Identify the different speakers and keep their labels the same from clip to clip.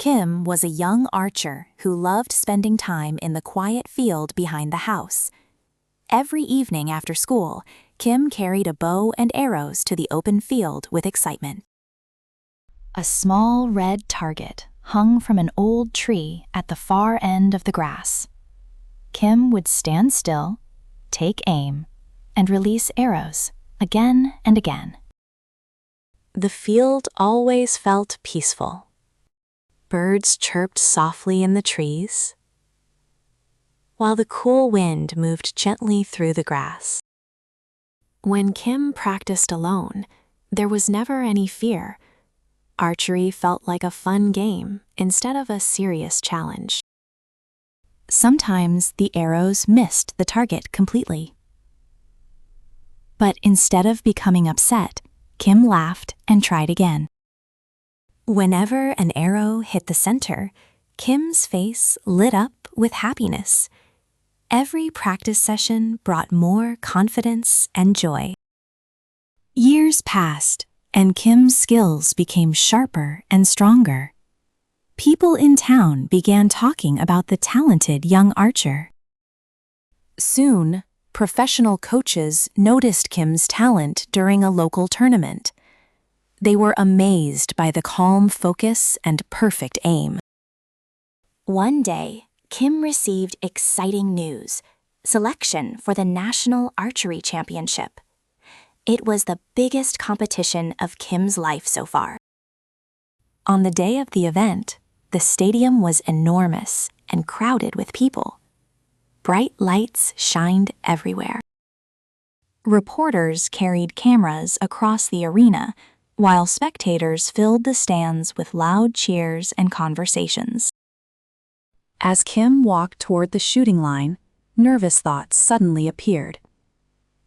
Speaker 1: Kim was a young archer who loved spending time in the quiet field behind the house. Every evening after school, Kim carried a bow and arrows to the open field with excitement. A small red target hung from an old tree at the far end of the grass. Kim would stand still, take aim, and release arrows again and again. The field always felt peaceful. Birds chirped softly in the trees, while the cool wind moved gently through the grass. When Kim practiced alone, there was never any fear. Archery felt like a fun game instead of a serious challenge. Sometimes the arrows missed the target completely. But instead of becoming upset, Kim laughed and tried again. Whenever an arrow hit the center, Kim's face lit up with happiness. Every practice session brought more confidence and joy. Years passed, and Kim's skills became sharper and stronger. People in town began talking about the talented young archer. Soon, professional coaches noticed Kim's talent during a local tournament. They were amazed by the calm focus and perfect aim. One day, Kim received exciting news: selection for the National Archery Championship. It was the biggest competition of Kim's life so far. On the day of the event, the stadium was enormous and crowded with people. Bright lights shined everywhere. Reporters carried cameras across the arena, while spectators filled the stands with loud cheers and conversations. As Kim walked toward the shooting line, nervous thoughts suddenly appeared.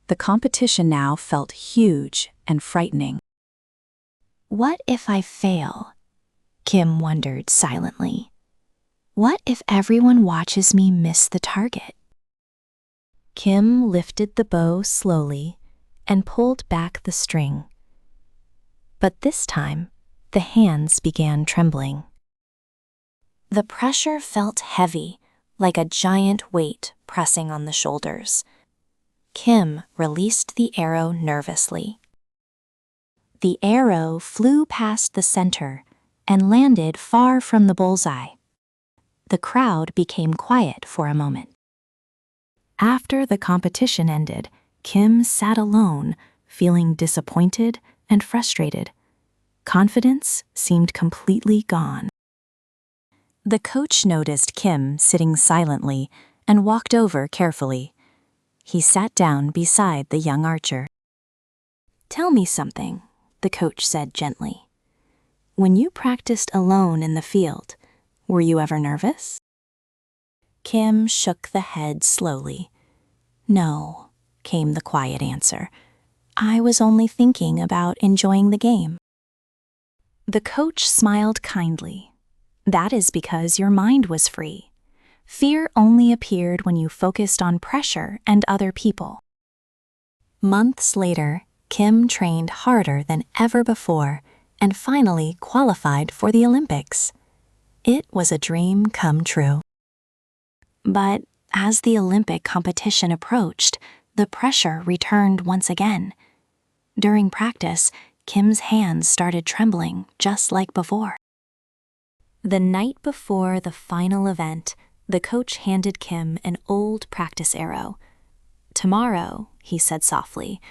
Speaker 1: The competition now felt huge and frightening. What if I fail? Kim wondered silently. What if everyone watches me miss the target? Kim lifted the bow slowly and pulled back the string. But this time, the hands began trembling. The pressure felt heavy, like a giant weight pressing on the shoulders. Kim released the arrow nervously. The arrow flew past the center and landed far from the bullseye. The crowd became quiet for a moment. After the competition ended, Kim sat alone, feeling disappointed and frustrated. Confidence seemed completely gone. The coach noticed Kim sitting silently and walked over carefully. He sat down beside the young archer. "Tell me something," the coach said gently. "When you practiced alone in the field, were you ever nervous?" Kim shook the head slowly. "No," came the quiet answer. "I was only thinking about enjoying the game." The coach smiled kindly. "That is because your mind was free. Fear only appeared when you focused on pressure and other people." Months later, Kim trained harder than ever before and finally qualified for the Olympics. It was a dream come true. But as the Olympic competition approached, the pressure returned once again. During practice, Kim's hands started trembling just like before. The night before the final event, the coach handed Kim an old practice arrow. "Tomorrow," he said softly,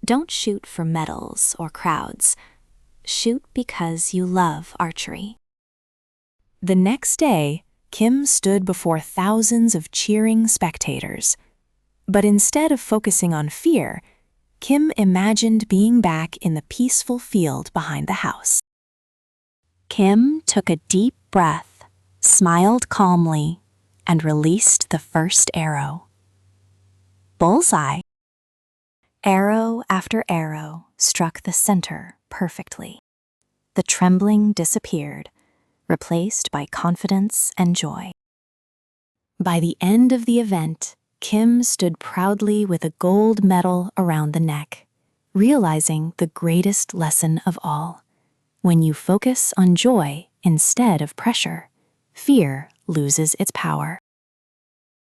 Speaker 1: "don't shoot for medals or crowds. Shoot because you love archery." The next day, Kim stood before thousands of cheering spectators. But instead of focusing on fear, Kim imagined being back in the peaceful field behind the house. Kim took a deep breath, smiled calmly, and released the first arrow. Bullseye! Arrow after arrow struck the center perfectly. The trembling disappeared, replaced by confidence and joy. By the end of the event, Kim stood proudly with a gold medal around the neck, realizing the greatest lesson of all. When you focus on joy instead of pressure. Fear loses its power.